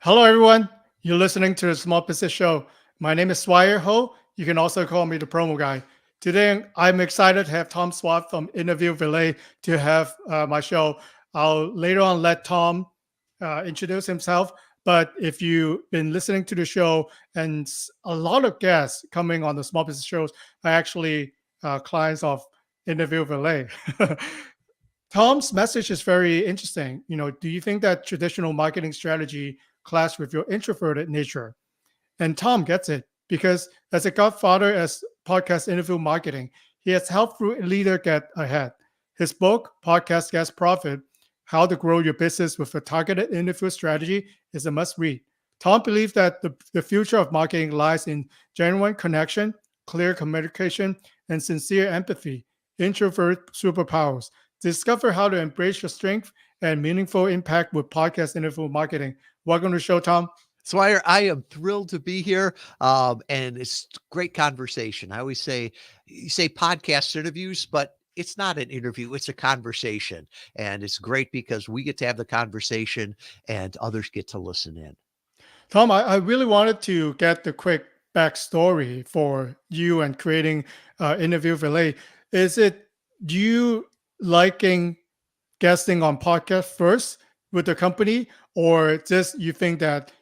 Hello, everyone. You're listening to the Small Business Show. My name is Swire Ho. You can also call me the promo guy. Today, I'm excited to have Tom Schwab from Interview Valet to have my show. I'll later on let Tom introduce himself. But if you've been listening to the show and a lot of guests coming on the Small Business shows are actually clients of Interview Valet. Tom's message is very interesting. Do you think that traditional marketing strategy clash with your introverted nature? And Tom gets it because as a godfather as podcast interview marketing, he has helped leader get ahead. His book, Podcast Guest Profit, How to Grow Your Business with a Targeted Interview Strategy is a must read. Tom believes that the future of marketing lies in genuine connection, clear communication, and sincere empathy. Introvert superpowers. Discover how to embrace your strength and meaningful impact with podcast interview marketing. Welcome to the show, Tom. Swire, I am thrilled to be here. And it's great conversation. I always say, you say podcast interviews, but it's not an interview, it's a conversation. And it's great because we get to have the conversation and others get to listen in. Tom, I really wanted to get the quick backstory for you and creating Interview Valet. Is it you liking guesting on podcast first with the company, or just you think that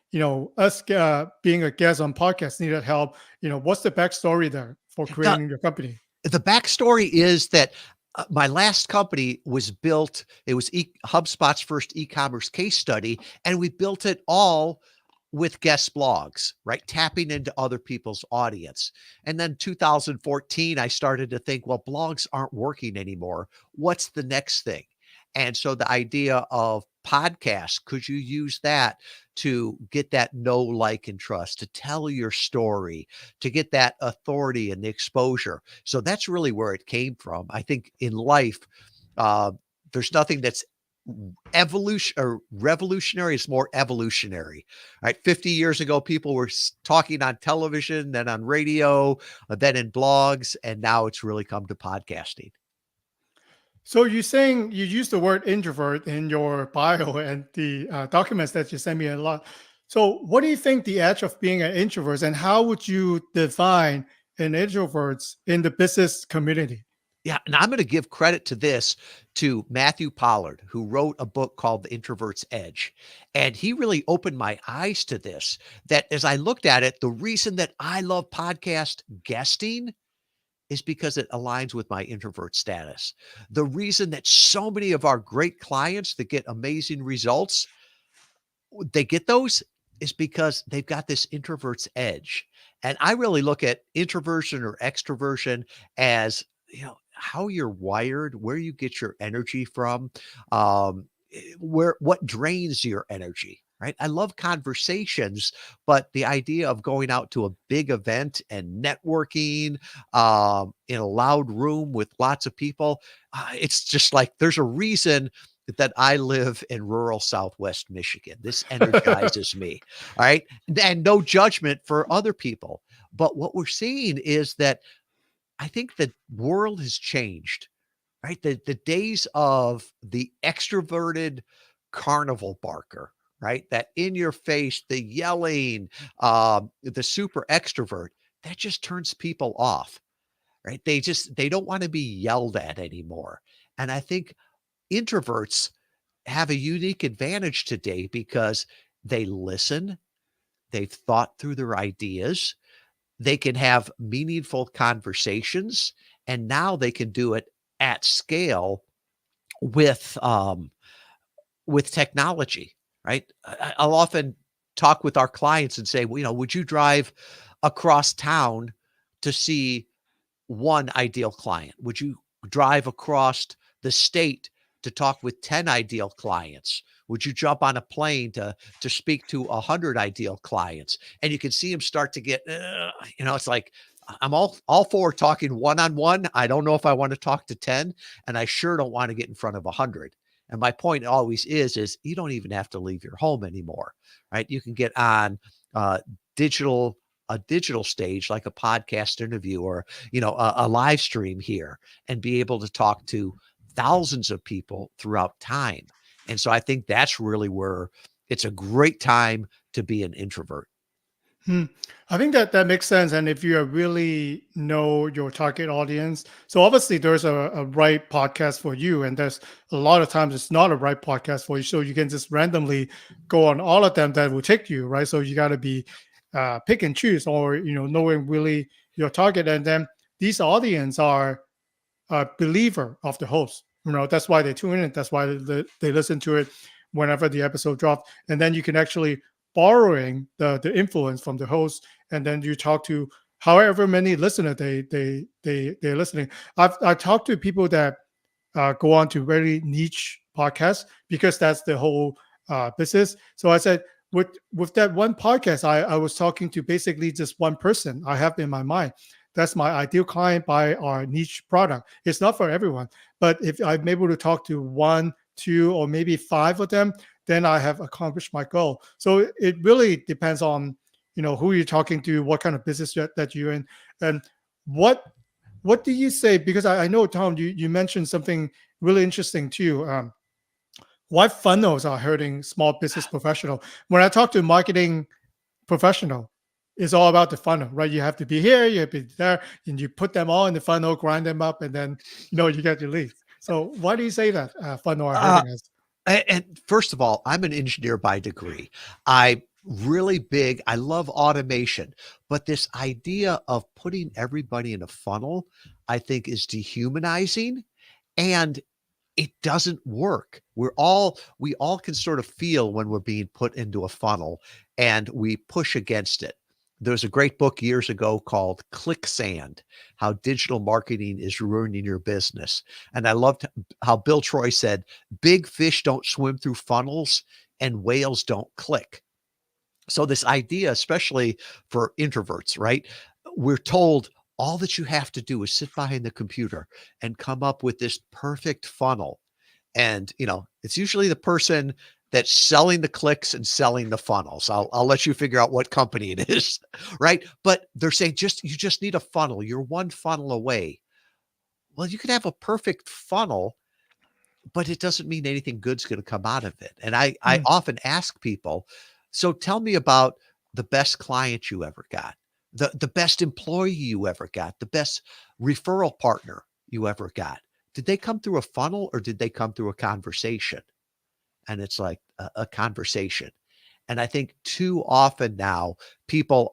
us being a guest on podcast needed help? What's the backstory there for The, creating your company? the backstory is that my last company was built, it was HubSpot's first e-commerce case study, and we built it all with guest blogs, right? Tapping into other people's audience. And then 2014, I started to think, well, blogs aren't working anymore. What's the next thing? And so the idea of podcasts, could you use that to get that know, like, and trust, to tell your story, to get that authority and the exposure? So that's really where it came from. I think in life, there's nothing that's evolution or revolutionary. Is more evolutionary, right? 50 years ago, people were talking on television, then on radio, then in blogs, and now it's really come to podcasting. So you're saying you use the word introvert in your bio and the documents that you sent me a lot. So what do you think the edge of being an introvert, and how would you define an introvert in the business community? Yeah, and I'm going to give credit to this to Matthew Pollard, who wrote a book called The Introvert's Edge. And he really opened my eyes to this, that as I looked at it, the reason that I love podcast guesting is because it aligns with my introvert status. The reason that so many of our great clients that get amazing results, they get those is because they've got this introvert's edge. And I really look at introversion or extroversion as, how you're wired, where you get your energy from, what drains your energy, right? I love conversations, but the idea of going out to a big event and networking in a loud room with lots of people, it's just like there's a reason that I live in rural Southwest Michigan. This energizes me. All right. And no judgment for other people. But what we're seeing is that I think the world has changed, right? The days of the extroverted carnival barker, right? That in your face, the yelling, the super extrovert, that just turns people off, right? They don't want to be yelled at anymore. And I think introverts have a unique advantage today because they listen, they've thought through their ideas, they can have meaningful conversations, and now they can do it at scale with technology, right? I'll often talk with our clients and say, well, would you drive across town to see one ideal client? Would you drive across the state to talk with 10 ideal clients? Would you jump on a plane to speak to 100 ideal clients? And you can see them start to get, it's like, I'm all for talking one-on-one. I don't know if I want to talk to 10, and I sure don't want to get in front of 100. And my point always is you don't even have to leave your home anymore, right? You can get on digital stage like a podcast interview or a live stream here and be able to talk to thousands of people throughout time. And so I think that's really where it's a great time to be an introvert. Hmm. I think that that makes sense. And if you really know your target audience, so obviously there's a right podcast for you, and there's a lot of times it's not a right podcast for you. So you can just randomly go on all of them that will take you, right? So you got to be pick and choose, or knowing really your target, and then these audience are a believer of the host. That's why they tune in. That's why they listen to it whenever the episode drops. And then you can actually borrowing the influence from the host, and then you talk to however many listener they're listening. I've talked to people that go on to very niche podcasts because that's the whole business. So I said, with that one podcast, I was talking to basically just one person I have in my mind. That's my ideal client by our niche product. It's not for everyone, but if I'm able to talk to one, two, or maybe five of them, then I have accomplished my goal. So it really depends on who you're talking to, what kind of business that you're in, and what what do you say? Because I know, Tom, you mentioned something really interesting too. Why funnels are hurting small business professional? When I talk to marketing professional, it's all about the funnel, right? You have to be here, you have to be there, and you put them all in the funnel, grind them up, and then you get your leads. So why do you say that funnel are Uh, hurting us? and first of all, I'm an engineer by degree. I really big, I love automation, but this idea of putting everybody in a funnel, I think is dehumanizing and it doesn't work. We all can sort of feel when we're being put into a funnel and we push against it. There's a great book years ago called Clicksand, How Digital Marketing is Ruining Your Business. And I loved how Bill Troy said, big fish don't swim through funnels and whales don't click. So this idea, especially for introverts, right? We're told all that you have to do is sit behind the computer and come up with this perfect funnel. And, it's usually the person that's selling the clicks and selling the funnels. I'll let you figure out what company it is, right? But they're saying you just need a funnel. You're one funnel away. Well, you can have a perfect funnel, but it doesn't mean anything good's going to come out of it. And I Hmm. often ask people, so tell me about the best client you ever got, the best employee you ever got, the best referral partner you ever got. Did they come through a funnel or did they come through a conversation? And it's like a conversation. And I think too often now people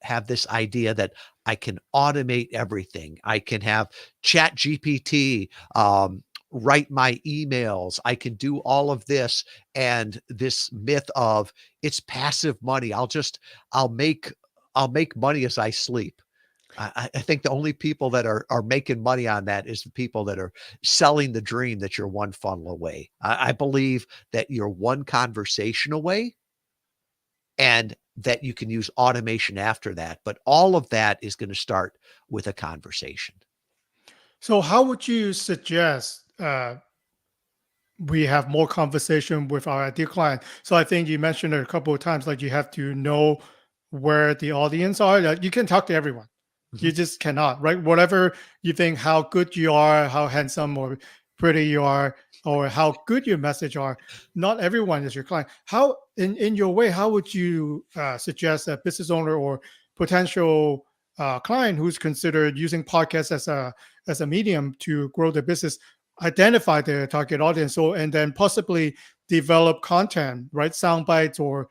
have this idea that I can automate everything. I can have chat GPT write my emails. I can do all of this. And this myth of it's passive money. I'll make money as I sleep. I think the only people that are making money on that is the people that are selling the dream that you're one funnel away. I believe that you're one conversation away and that you can use automation after that. But all of that is going to start with a conversation. So how would you suggest we have more conversation with our ideal client? So I think you mentioned it a couple of times, like you have to know where the audience are. Like you can talk to everyone. You Mhm. just cannot, right? Whatever you think, how good you are, how handsome or pretty you are, or how good your message are, not everyone is your client. How, in your way, how would you suggest a business owner or potential client who's considered using podcasts as a medium to grow their business, identify their target audience, so and then possibly develop content, right, sound bites or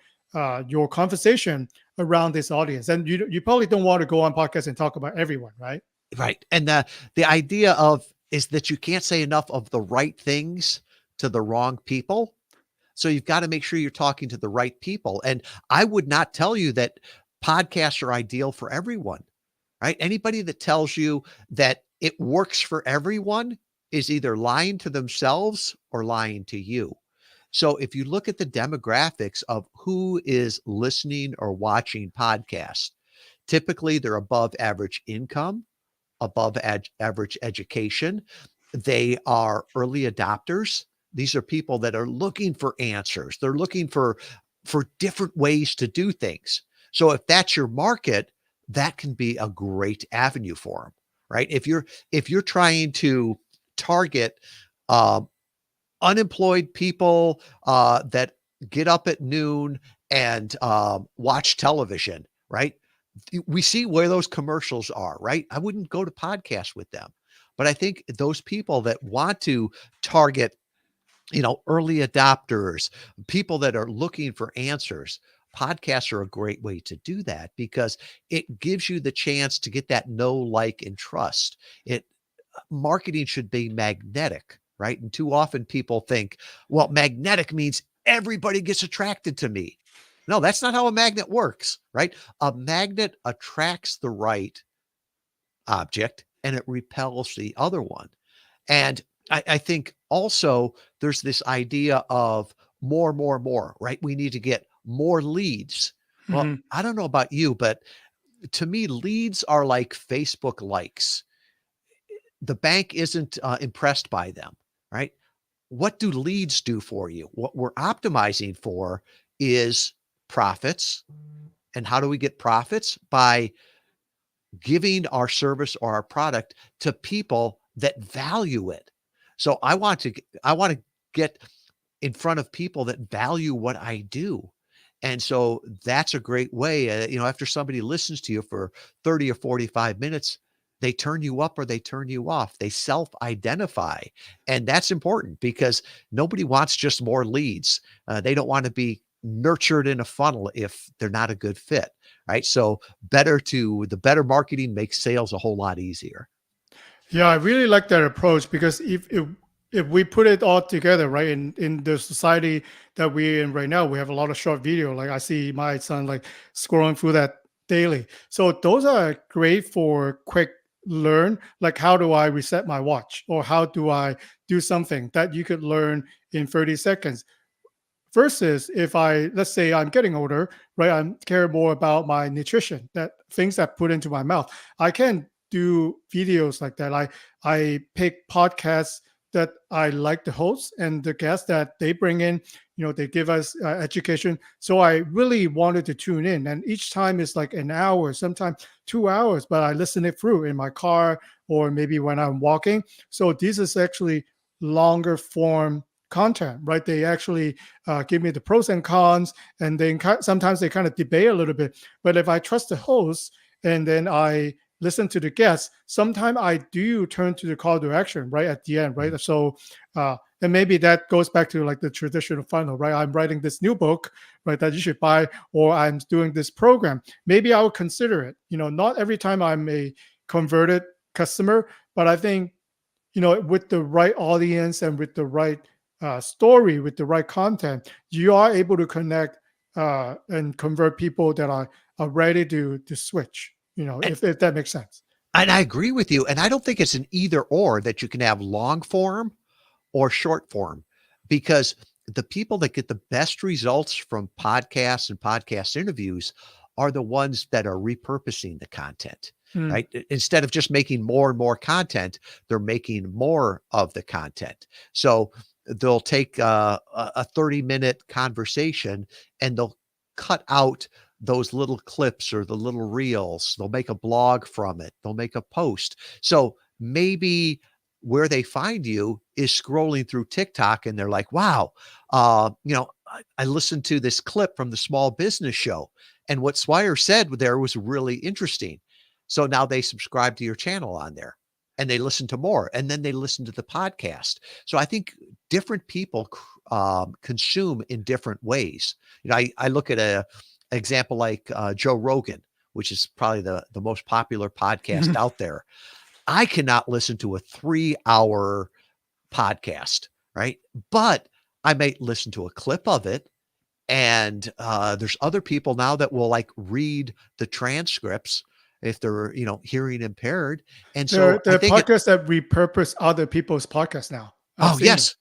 your conversation around this audience? And you probably don't want to go on podcast and talk about everyone, right? Right. And the idea of is that you can't say enough of the right things to the wrong people. So you've got to make sure you're talking to the right people. And I would not tell you that podcasts are ideal for everyone, right? Anybody that tells you that it works for everyone is either lying to themselves or lying to you. So if you look at the demographics of who is listening or watching podcasts, typically they're above average income, above average education. They are early adopters. These are people that are looking for answers. They're looking for different ways to do things. So if that's your market, that can be a great avenue for them, right? If you're trying to target uh, unemployed people that get up at noon and watch television, right? We see where those commercials are, right? I wouldn't go to podcasts with them. But I think those people that want to target, early adopters, people that are looking for answers, podcasts are a great way to do that because it gives you the chance to get that know, like, and trust. It Marketing should be magnetic, right? And too often people think, well, magnetic means everybody gets attracted to me. No, that's not how a magnet works, right? A magnet attracts the right object and it repels the other one. And I think also there's this idea of more, right? We need to get more leads. Well, Mhm. I don't know about you, but to me, leads are like Facebook likes. The bank isn't impressed by them, right? What do leads do for you? What we're optimizing for is profits. And how do we get profits? By giving our service or our product to people that value it. So I want to get in front of people that value what I do. And so that's a great way, after somebody listens to you for 30 or 45 minutes, they turn you up or they turn you off. They self-identify. And that's important because nobody wants just more leads. They don't want to be nurtured in a funnel if they're not a good fit, right? So the better marketing makes sales a whole lot easier. Yeah, I really like that approach because if we put it all together, right, in the society that we're in right now, we have a lot of short video. Like I see my son like scrolling through that daily. So those are great for quick learn. Like how do I reset my watch, or how do I do something that you could learn in 30 seconds? Versus if let's say I'm getting older, right? I care more about my nutrition, that things I put into my mouth. I can do videos like that. I pick podcasts that I like the hosts and the guests that they bring in. They give us education. So I really wanted to tune in, and each time is like an hour, sometimes 2 hours. But I listen it through in my car or maybe when I'm walking. So this is actually longer form content, right? They actually give me the pros and cons, and then sometimes they kind of debate a little bit. But if I trust the host and then I listen to the guests, sometimes I do turn to the call to action right at the end, Mhm. right? So, and maybe that goes back to like the traditional funnel, right? I'm writing this new book, right, that you should buy, or I'm doing this program. Maybe I will consider it. Not every time I'm a converted customer, but I think with the right audience and with the right story, with the right content, you are able to connect and convert people that are ready to switch. And If that makes sense. and I agree with you. And I don't think it's an either or that you can have long form or short form because the people that get the best results from podcasts and podcast interviews are the ones that are repurposing the content, Mm. right? Instead of just making more and more content, they're making more of the content. So they'll take a 30-minute conversation and they'll cut out those little clips or the little reels. They'll make a blog from it. They'll make a post. So maybe where they find you is scrolling through TikTok and they're like, wow, I listened to this clip from the small business show. And what Swire said there was really interesting. So now they subscribe to your channel on there and they listen to more and then they listen to the podcast. So I think different people consume in different ways. I look at a example like Joe Rogan, which is probably the most popular podcast out there. I cannot listen to a 3-hour podcast, right? But I might listen to a clip of it. And there's other people now that will like read the transcripts if they're, hearing impaired. And there so there I are think podcasts that repurpose other people's podcasts now. I've oh, seen yes. it.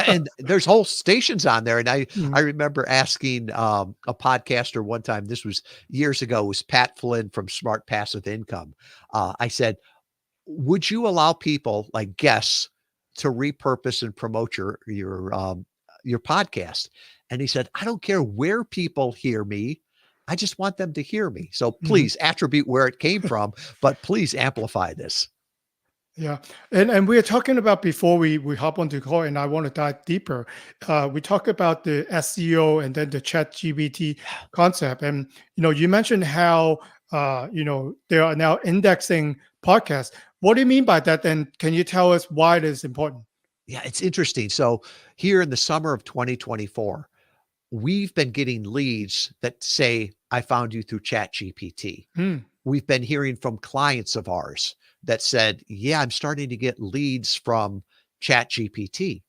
And there's whole stations on there. And I Mhm. remember asking a podcaster one time, this was years ago, it was Pat Flynn from Smart Passive Income. I said, would you allow people like guests to repurpose and promote your podcast? And he said, I don't care where people hear me. I just want them to hear me. So Mhm. please attribute where it came from, but please amplify this. Yeah, and we are talking about before we hop onto call, and I want to dive deeper. We talk about the SEO and then the Chat GBT concept, and you mentioned how they are now indexing podcasts. What do you mean by that? And can you tell us why it is important? Yeah, it's interesting. So here in the summer of 2024, we've been getting leads that say, I found you through ChatGPT. Hmm. We've been hearing from clients of ours that said, yeah, I'm starting to get leads from ChatGPT.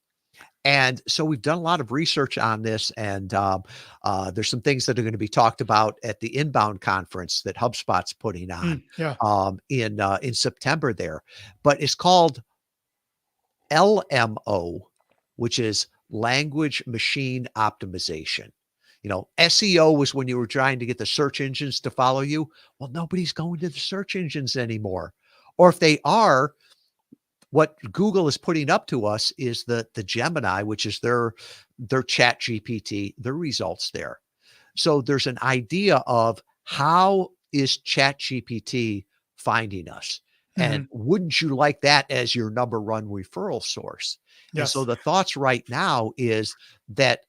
And so we've done a lot of research on this, and there's some things that are going to be talked about at the Inbound conference that HubSpot's putting Hmm. on Yeah. in September there. But it's called LMO, which is language machine optimization. SEO was when you were trying to get the search engines to follow you. Well, nobody's going to the search engines anymore. Or if they are, what Google is putting up to us is the Gemini, which is their chat GPT, their results there. So there's an idea of how is chat GPT finding us? Hmm. And wouldn't you like that as your number one referral source? And so Yes. the thoughts right now is that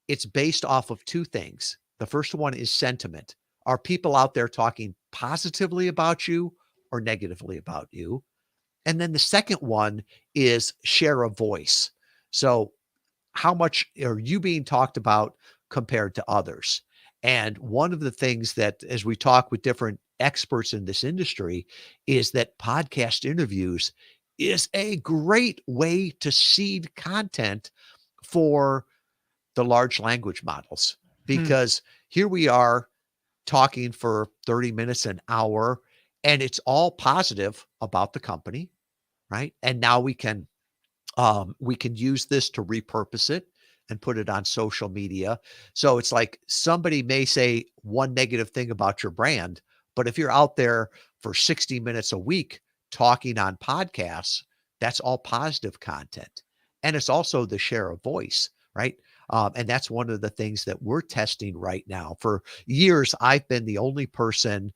it's based off of two things. The first one is sentiment. Are people out there talking positively about you or negatively about you? And then the second one is share of voice. So, how much are you being talked about compared to others? And one of the things that, as we talk with different experts in this industry, is that podcast interviews is a great way to seed content for the large language models. Hmm. Because here we are talking for 30 minutes, an hour, and it's all positive about the company, right? And now we can use this to repurpose it and put it on social media. So it's like somebody may say one negative thing about your brand, but if you're out there for 60 minutes a week talking on podcasts, that's all positive content. And it's also the share of voice, right? And that's one of the things that we're testing right now. For years, I've been the only person.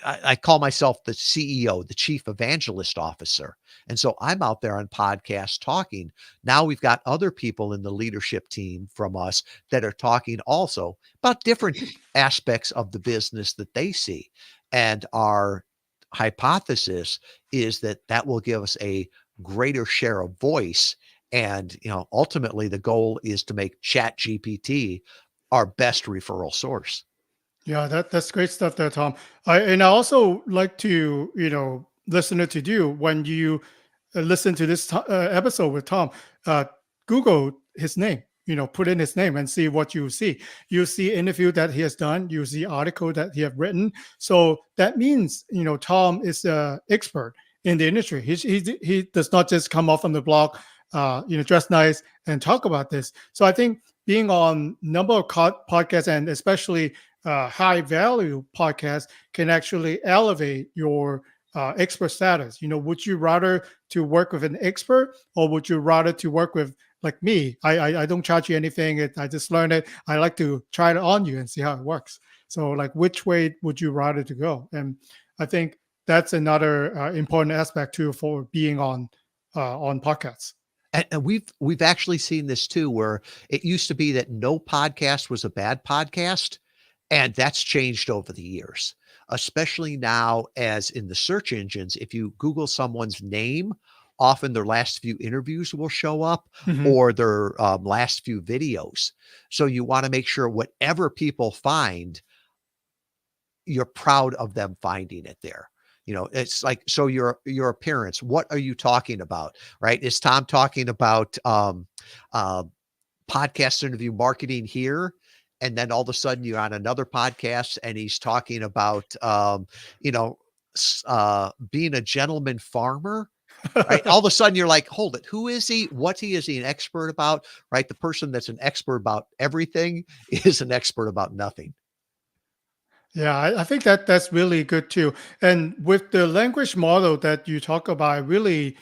I call myself the CEO, the chief evangelist officer. And so I'm out there on podcasts talking. Now we've got other people in the leadership team from us that are talking also about different aspects of the business that they see. And our hypothesis is that that will give us a greater share of voice. And, ultimately the goal is to make Chat GPT our best referral source. Yeah, that's great stuff there, Tom. I also like to, listener to do when you listen to this episode with Tom, uh, Google his name, put in his name and see what you see. You see interview that he has done. You see article that he have written. So that means, Tom is an expert in the industry. He does not just come off from the blog, dress nice and talk about this. So I think being on number of podcasts and especially high value podcasts can actually elevate your expert status. Would you rather to work with an expert or would you rather to work with like me? I don't charge you anything. I just learn it. I like to try it on you and see how it works. So like which way would you rather to go? And I think that's another important aspect too for being on podcasts. And we've actually seen this too, where it used to be that no podcast was a bad podcast, and that's changed over the years. Especially now, as in the search engines, if you Google someone's name, often their last few interviews will show up Mhm. or their last few videos. So you want to make sure whatever people find, you're proud of them finding it there. It's like, so your appearance, what are you talking about, right? Is Tom talking about uh, podcast interview marketing here? And then all of a sudden you're on another podcast and he's talking about, you know, being a gentleman farmer, right? All of a sudden you're like, hold it, who is he? Is he an expert about? Right? The person that's an expert about everything is an expert about nothing. Yeah, I think that's really good too. And with the language model that you talk about, I really,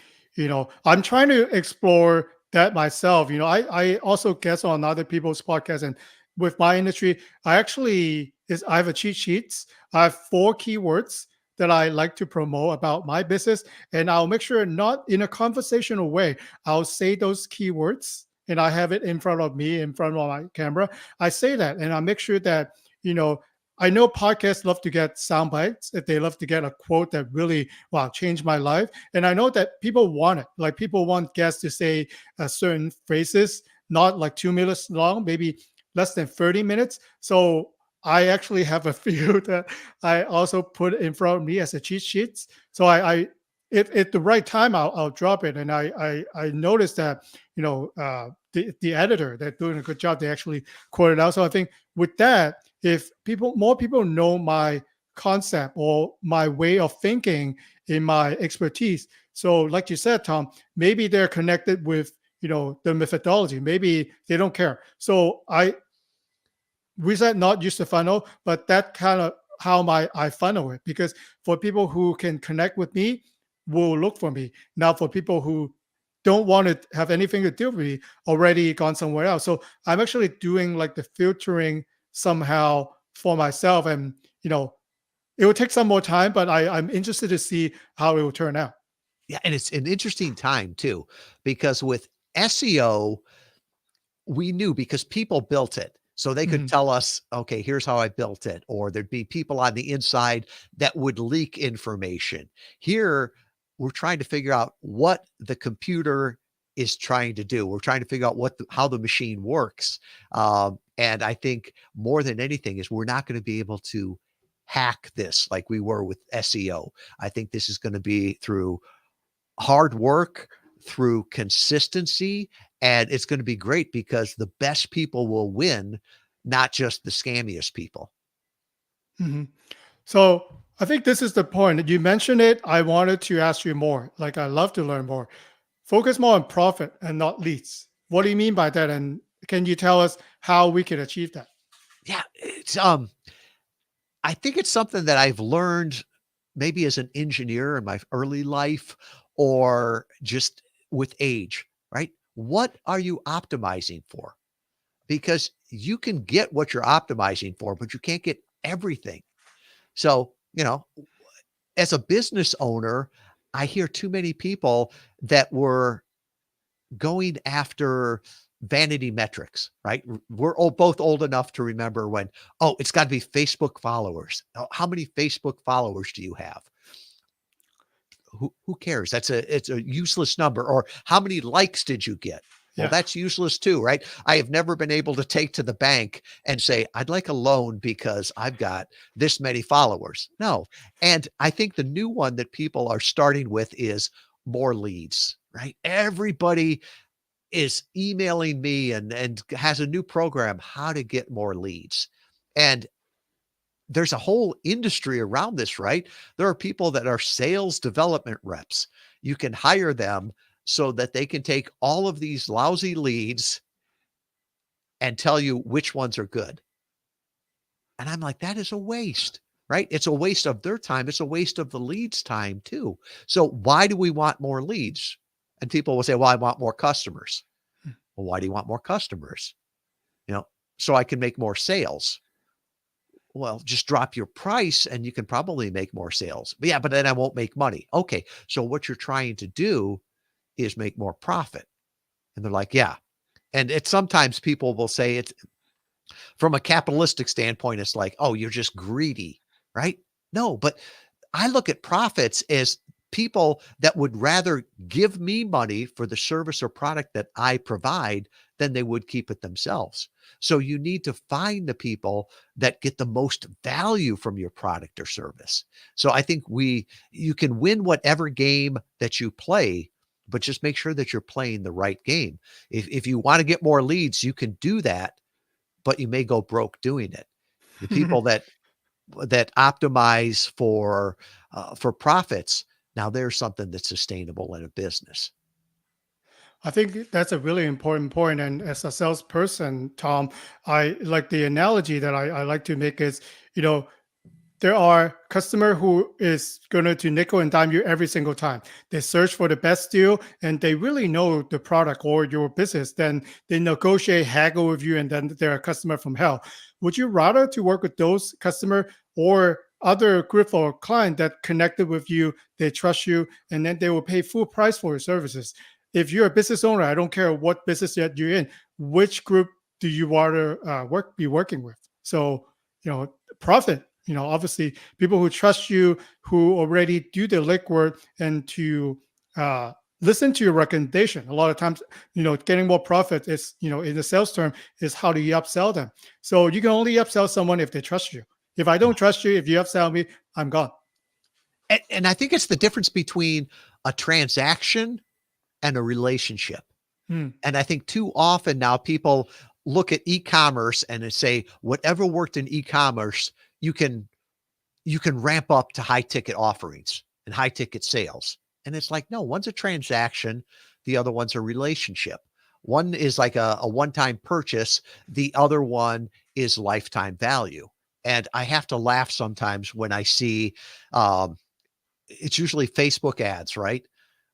I'm trying to explore that myself. I also guest on other people's podcasts, and with my industry, I have a cheat sheets. I have four keywords that I like to promote about my business, and I'll make sure not in a conversational way. I'll say those keywords, and I have it in front of me, in front of my camera. I say that, and I make sure that you know. I know podcasts love to get sound bites. That they love to get a quote that really, wow, changed my life. And I know that people want it. Like people want guests to say certain phrases, not like 2 minutes long, maybe less than 30 minutes. So I actually have a few that I also put in front of me as a cheat sheets. So I if at the right time I'll drop it. And I noticed that the editor they're doing a good job. They actually quote it out. So I think with that, if more people know my concept or my way of thinking in my expertise, so like you said, Tom, maybe they're connected with the methodology. Maybe they don't care. So we said not use the funnel, but that kind of how I funnel it, because for people who can connect with me will look for me. Now for people who don't want to have anything to do with me, already gone somewhere else. So I'm actually doing like the filtering somehow for myself, and it will take some more time, but I'm interested to see how it will turn out. Yeah, and it's an interesting time too, because with SEO, we knew because people built it. So they could Mhm. tell us, okay, here's how I built it. Or there'd be people on the inside that would leak information. Here, we're trying to figure out what the computer is trying to do. We're trying to figure out how the machine works. And I think more than anything is we're not going to be able to hack this like we were with SEO. I think this is going to be through hard work, through consistency, and it's going to be great because the best people will win, not just the scammiest people. Mhm. So I think this is the point. You mentioned it. I wanted to ask you more. Like I love to learn more. Focus more on profit and not leads. What do you mean by that? And can you tell us how we can achieve that? Yeah, it's I think it's something that I've learned maybe as an engineer in my early life or just with age, right? What are you optimizing for? Because you can get what you're optimizing for, but you can't get everything. So, as a business owner, I hear too many people that were going after vanity metrics, right? We're both old enough to remember when, oh, it's got to be Facebook followers. Oh, how many Facebook followers do you have? Who cares? It's a useless number. Or how many likes did you get? Well, Yeah. that's useless too, right? I have never been able to take to the bank and say, I'd like a loan because I've got this many followers. No. And I think the new one that people are starting with is more leads, right? Everybody is emailing me and has a new program, how to get more leads. And there's a whole industry around this, right? There are people that are sales development reps. You can hire them so that they can take all of these lousy leads and tell you which ones are good. And I'm like, that is a waste, right? It's a waste of their time. It's a waste of the leads' time too. So why do we want more leads? And people will say, well, I want more customers. Well, why do you want more customers? You know, so I can make more sales. Well, just drop your price and you can probably make more sales. But yeah, but then I won't make money. Okay. So what you're trying to do is make more profit. And they're like, yeah. And it's sometimes people will say it's from a capitalistic standpoint, it's like, oh, you're just greedy, right? No, but I look at profits as people that would rather give me money for the service or product that I provide than they would keep it themselves. So you need to find the people that get the most value from your product or service. So I think you can win whatever game that you play, but just make sure that you're playing the right game. If you want to get more leads, you can do that, but you may go broke doing it. The people that optimize for profits, now there's something that's sustainable in a business. I think that's a really important point. And as a salesperson, Tom, I like the analogy that I like to make is, you know, there are customer who is going to nickel and dime you every single time. They search for the best deal and they really know the product or your business. Then they negotiate, haggle with you, and then they're a customer from hell. Would you rather to work with those customer, or other group or client that connected with you, they trust you, and then they will pay full price for your services. If you're a business owner, I don't care what business that you're in, which group do you want to be working with? So, profit. Obviously, people who trust you, who already do the legwork, and to uh, listen to your recommendation. A lot of times, getting more profit is, in the sales term, is how do you upsell them. So you can only upsell someone if they trust you. If I don't trust you, if you upsell me, I'm gone. And I think it's the difference between a transaction and a relationship. Hmm. And I think too often now people look at e-commerce and they say whatever worked in e-commerce, you can ramp up to high ticket offerings and high ticket sales. And it's like, no, one's a transaction, the other one's a relationship. One is like a one-time purchase, the other one is lifetime value. And I have to laugh sometimes when I see um, it's usually Facebook ads, right?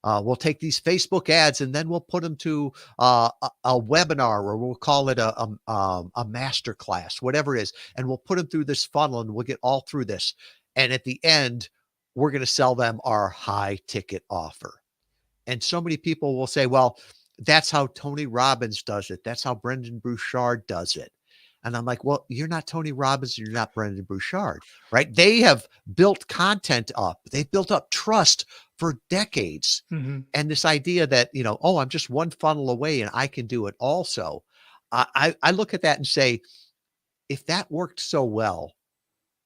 We'll take these Facebook ads and then we'll put them to a webinar, or we'll call it a master class, whatever it is, and we'll put them through this funnel and we'll get all through this. And at the end, we're going to sell them our high ticket offer. And so many people will say, well, that's how Tony Robbins does it. That's how Brendan Bouchard does it. And I'm like, well, you're not Tony Robbins. You're not Brendan Bouchard, right? They have built content up. They've built up trust for decades. Mm-hmm. And this idea that, oh, I'm just one funnel away and I can do it also. I look at that and say, if that worked so well,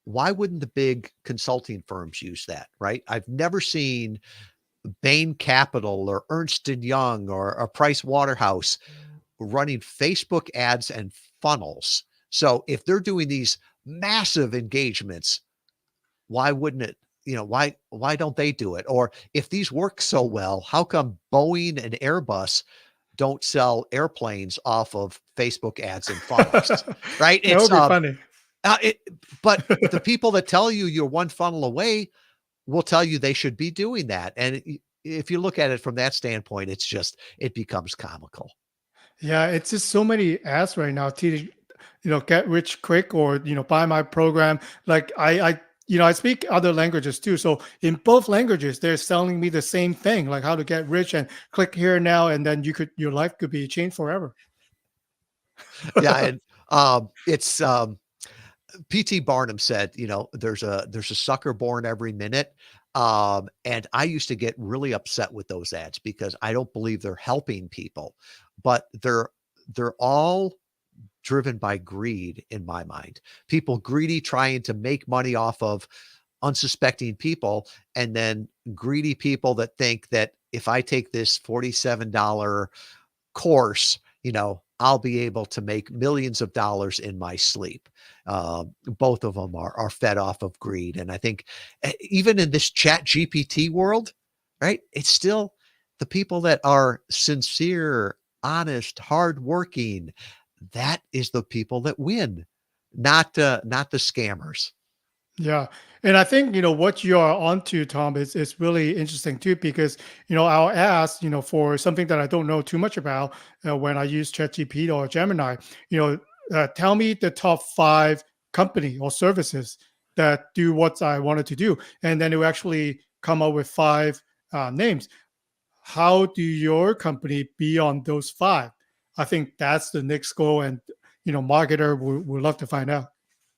why wouldn't the big consulting firms use that, right? I've never seen Bain Capital or Ernst & Young or a Price Waterhouse running Facebook ads and funnels. So if they're doing these massive engagements, why wouldn't it, why don't they do it? Or if these work so well, how come Boeing and Airbus don't sell airplanes off of Facebook ads and funnels, right? That would be funny. It, but the people that tell you you're one funnel away will tell you they should be doing that. And if you look at it from that standpoint, it becomes comical. Yeah, it's just so many ads right now to, get rich quick, or, buy my program. Like I speak other languages too. So in both languages, they're selling me the same thing, like how to get rich and click here now, and then your life could be changed forever. Yeah. And it's PT Barnum said, there's a sucker born every minute. And I used to get really upset with those ads because I don't believe they're helping people, but they're all driven by greed in my mind. People greedy trying to make money off of unsuspecting people, and then greedy people that think that if I take this $47 course, I'll be able to make millions of dollars in my sleep. Both of them are fed off of greed. And I think even in this chat GPT world, right, it's still the people that are sincere, honest, hardworking. That is the people that win, not the scammers. Yeah. And I think, what you are onto, Tom, is really interesting too, because, I'll ask, for something that I don't know too much about when I use ChatGPT or Gemini, tell me the top 5 company or services that do what I wanted to do. And then it will actually come up with 5 names. How do your company be on those 5? I think that's the next goal. And, marketer would love to find out.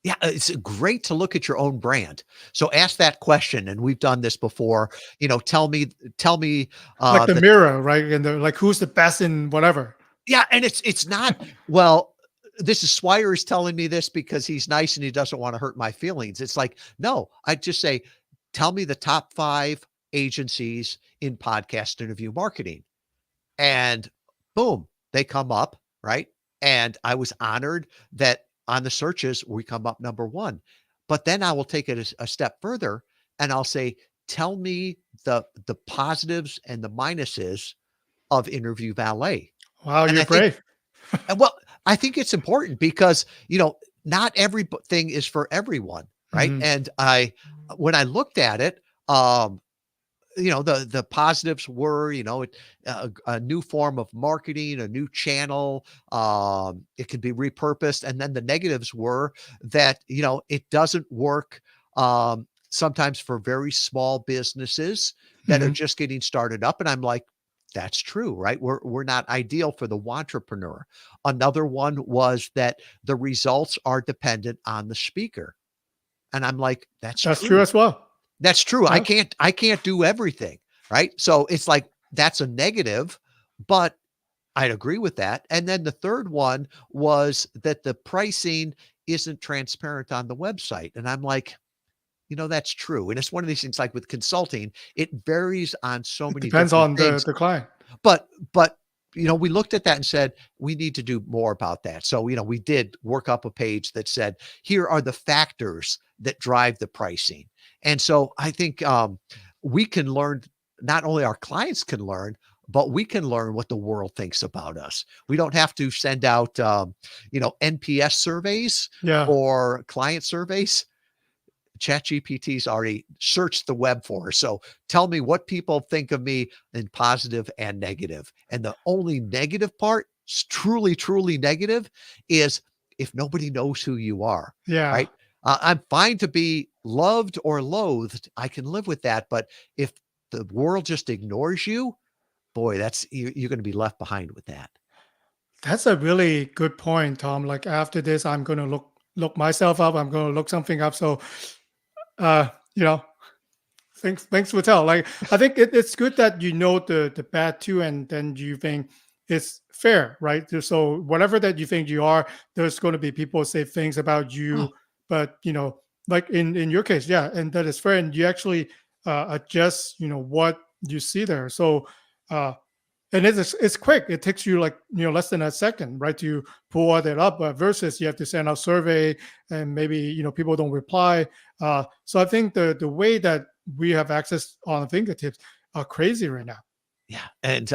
Yeah, it's great to look at your own brand. So ask that question, and we've done this before. Tell me, Like the mirror, right? And like, who's the best in whatever. Yeah, and it's not, well, this is Swire is telling me this because he's nice and he doesn't want to hurt my feelings. It's like, no, I just say, tell me the top 5 agencies in podcast interview marketing. And boom, they come up, right? And I was honored that on the searches, we come up number 1. But then I will take it a step further and I'll say, tell me the positives and the minuses of Interview Valet. Wow, And you're I think, brave. well, I think it's important because, not everything is for everyone, right? Mhm. And when I looked at it, the positives were, a new form of marketing, a new channel. It could be repurposed. And then the negatives were that, it doesn't work sometimes for very small businesses that are Hmm. just getting started up. And I'm like, that's true, right? We're not ideal for the entrepreneur. Another one was that the results are dependent on the speaker. And I'm like, that's That's true true. as well. That's true. I Yeah. can't I can't do everything, right? So it's like that's a negative, but I'd agree with that. And then the third one was that the pricing isn't transparent on the website. And I'm like, that's true. And it's one of these things like with consulting, it varies on so It many depends different on things. the client. But we looked at that and said, we need to do more about that. So, we did work up a page that said, here are the factors that drive the pricing. And so I think we can learn, not only our clients can learn, but we can learn what the world thinks about us. We don't have to send out, NPS surveys Yeah. or client surveys. ChatGPT's already searched the web for her. So tell me what people think of me in positive and negative. And the only negative part, truly, truly negative, is if nobody knows who you are, Yeah. right? I'm fine to be loved or loathed. I can live with that. But if the world just ignores you, boy, you're going to be left behind with that. That's a really good point, Tom. Like after this, I'm gonna look myself up. I'm gonna look something up. So, uh, you know, thanks for tell. Like I think it's good that you know the bad too, and then you think it's fair, right? So whatever that you think you are, there's going to be people say things about you, Oh, but like in your case, yeah, and that is fair, and you actually adjust, what you see there. So. And it's quick. It takes you like less than a second, right, to pull all that up. Versus you have to send out survey, and maybe people don't reply. So I think the way that we have access on fingertips are crazy right now. yeah. And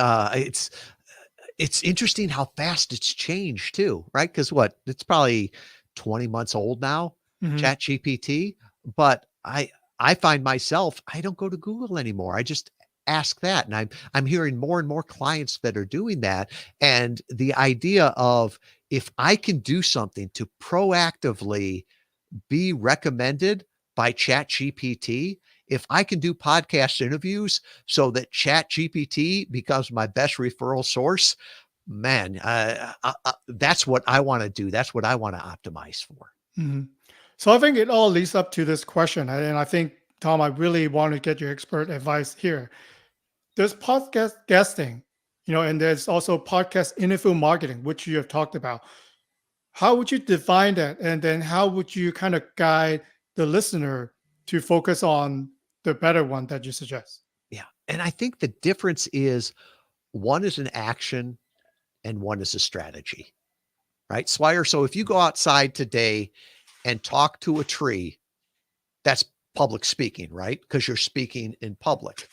it's interesting how fast it's changed too, right? Because it's probably 20 months old now, Hmm. Chat GPT. But I find myself, I don't go to Google anymore. I just ask that. And I'm hearing more and more clients that are doing that. And the idea of if I can do something to proactively be recommended by Chat GPT, if I can do podcast interviews so that Chat GPT becomes my best referral source, man, that's what I want to do. That's what I want to optimize for. Hmm. So I think it all leads up to this question, and I think Tom, I really want to get your expert advice here. There's podcast guesting, and there's also podcast interview marketing, which you have talked about. How would you define that? And then how would you kind of guide the listener to focus on the better one that you suggest? Yeah. And I think the difference is one is an action and one is a strategy, right? Swire. So if you go outside today and talk to a tree, that's public speaking, right? Because you're speaking in public.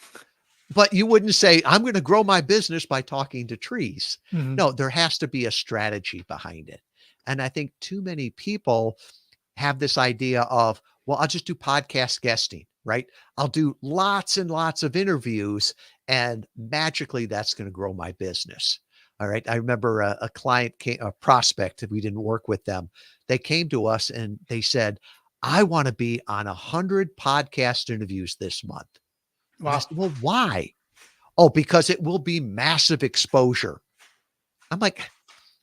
But you wouldn't say, I'm going to grow my business by talking to trees. Hmm. No, there has to be a strategy behind it. And I think too many people have this idea of, well, I'll just do podcast guesting, right? I'll do lots and lots of interviews and magically that's going to grow my business. All right. I remember a client came, a prospect, we didn't work with them. They came to us and they said, I want to be on 100 podcast interviews this month. And I Wow. said, well, why? Oh, because it will be massive exposure. I'm like,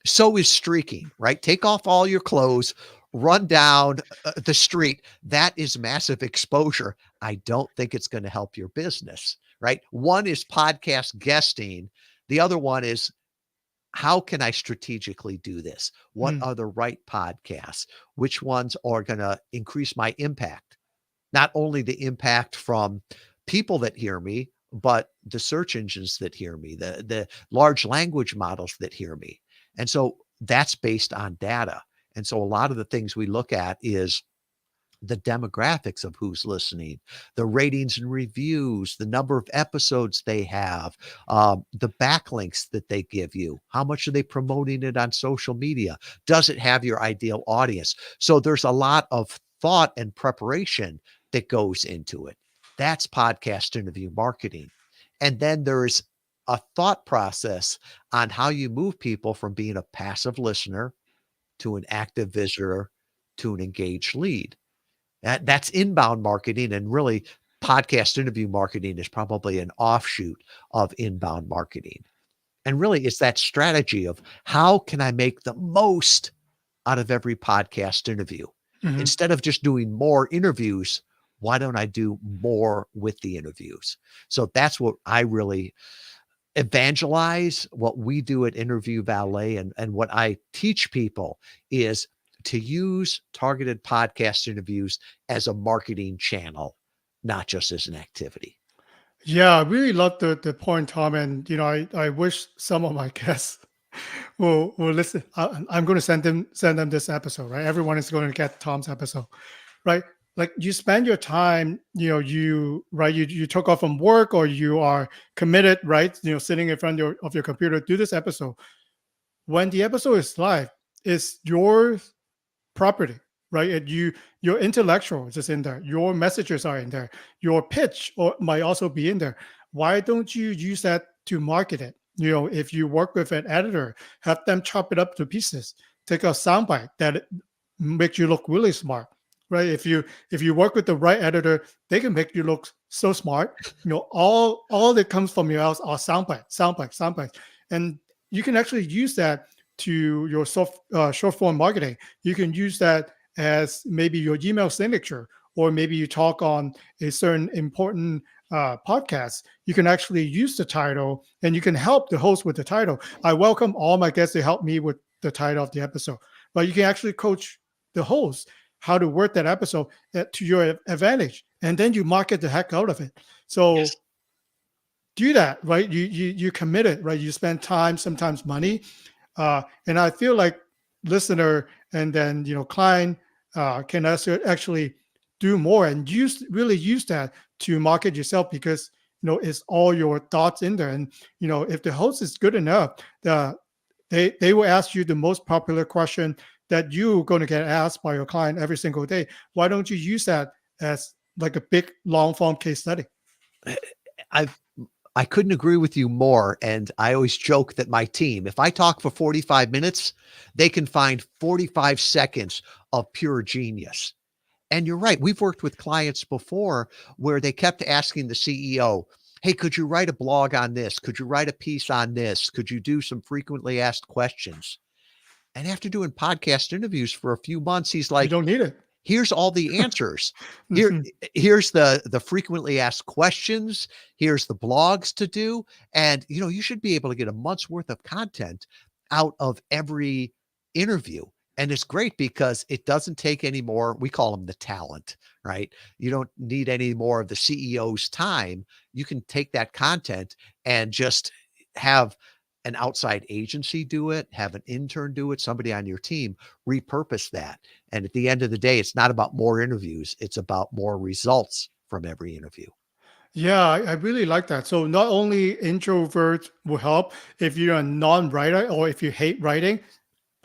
so is streaking, right? Take off all your clothes, run down the street. That is massive exposure. I don't think it's going to help your business, right? One is podcast guesting. The other one is how can I strategically do this? What Mm. are the right podcasts? Which ones are going to increase my impact? Not only the impact from people that hear me, but the search engines that hear me, the large language models that hear me. And so that's based on data. And so a lot of the things we look at is the demographics of who's listening, the ratings and reviews, the number of episodes they have, the backlinks that they give you. How much are they promoting it on social media? Does it have your ideal audience? So there's a lot of thought and preparation that goes into it. That's podcast interview marketing. And then there's a thought process on how you move people from being a passive listener to an active visitor to an engaged lead. That's inbound marketing, and really podcast interview marketing is probably an offshoot of inbound marketing. And really, it's that strategy of how can I make the most out of every podcast interview? Mhm. Instead of just doing more interviews, why don't I do more with the interviews? So that's what I really evangelize. What we do at Interview Valet, and what I teach people is to use targeted podcast interviews as a marketing channel, not just as an activity. Yeah, I really love the point, Tom. And I wish some of my guests will listen. I'm going to send them this episode, right? Everyone is going to get Tom's episode, right? Like you spend your time, you took off from work or you are committed, right? Sitting in front of your computer, do this episode. When the episode is live, it's your property, right? Your intellectual is just in there. Your messages are in there. Your pitch might also be in there. Why don't you use that to market it? If you work with an editor, have them chop it up to pieces. Take a soundbite that makes you look really smart, right? If you work with the right editor, they can make you look so smart. All that comes from your house are soundbites, and you can actually use that to your short form marketing. You can use that as maybe your email signature, or maybe you talk on a certain important podcast. You can actually use the title and you can help the host with the title. I welcome all my guests to help me with the title of the episode, but you can actually coach the host how to work that episode to your advantage, and then you market the heck out of it. Yes. So do that, right? You commit it, right? You spend time, sometimes money, and I feel like listener and then client can actually do more and really use that to market yourself, because it's all your thoughts in there. And if the host is good enough, they will ask you the most popular question that you're going to get asked by your client every single day. Why don't you use that as like a big long form case study? I've I couldn't agree with you more. And I always joke that my team, if I talk for 45 minutes, they can find 45 seconds of pure genius. And you're right. We've worked with clients before where they kept asking the CEO, hey, could you write a blog on this? Could you write a piece on this? Could you do some frequently asked questions? And after doing podcast interviews for a few months, he's You like, don't need it. here's all the answers. Here, Mhm. here's the frequently asked questions. Here's the blogs to do. And you should be able to get a month's worth of content out of every interview. And it's great because it doesn't take any more. We call them the talent, right? You don't need any more of the CEO's time. You can take that content and just have an outside agency do it, have an intern do it, somebody on your team repurpose that. And at the end of the day, it's not about more interviews, it's about more results from every interview. Yeah, I really like that. So not only introvert will help if you're a non-writer or if you hate writing,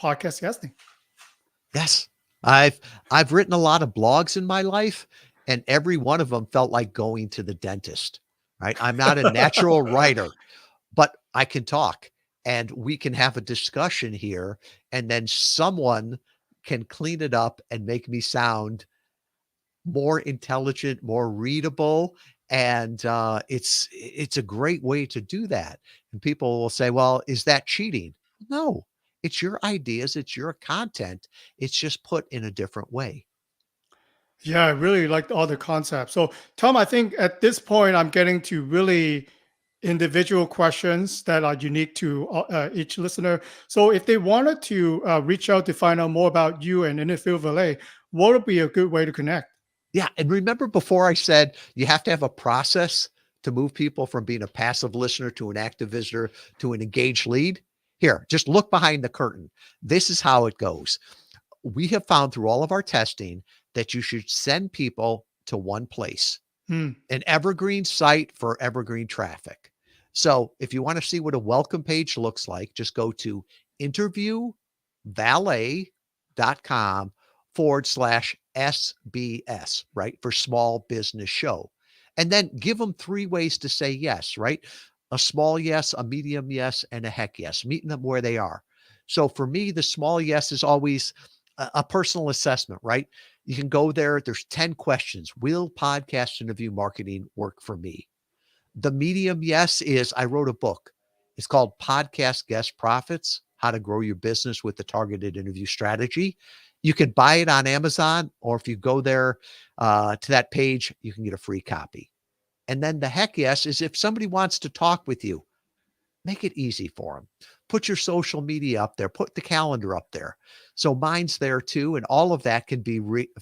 podcast guesting. Yes. I've I've written a lot of blogs in my life, and every one of them felt like going to the dentist, right? I'm not a natural writer, but I can talk and we can have a discussion here, and then someone can clean it up and make me sound more intelligent, more readable, and it's a great way to do that. And people will say, "Well, is that cheating?" No, it's your ideas, it's your content. It's just put in a different way. Yeah, I really liked all the concepts. So, Tom, I think at this point, I'm getting to really individual questions that are unique to each listener. So, if they wanted to reach out to find out more about you and Interfield Valet, what would be a good way to connect? Yeah, and remember before I said you have to have a process to move people from being a passive listener to an active visitor to an engaged lead? Here, just look behind the curtain. This is how it goes. We have found through all of our testing that you should send people to one place, Hmm. an evergreen site for evergreen traffic. So if you want to see what a welcome page looks like, just go to interviewvalet.com/SBS, right? For small business show. And then give them 3 ways to say yes, right? A small yes, a medium yes, and a heck yes, meeting them where they are. So for me, the small yes is always, a personal assessment, right? You can go there. There's 10 questions. Will podcast interview marketing work for me? The medium yes is I wrote a book. It's called Podcast Guest Profits: How to Grow Your Business with the Targeted Interview Strategy. You can buy it on Amazon, or if you go there to that page, you can get a free copy. And then the heck yes is if somebody wants to talk with you, make it easy for them. Put your social media up there, put the calendar up there. So mine's there too. And all of that can be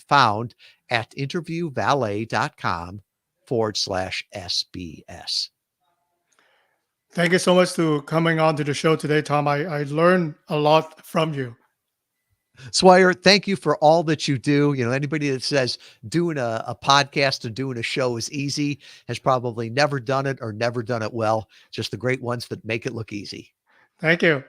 found at interviewvalet.com/SBS. Thank you so much for coming on to the show today, Tom. I learned a lot from you. Swire, thank you for all that you do. Anybody that says doing a podcast and doing a show is easy has probably never done it or never done it well. Just the great ones that make it look easy. Thank you.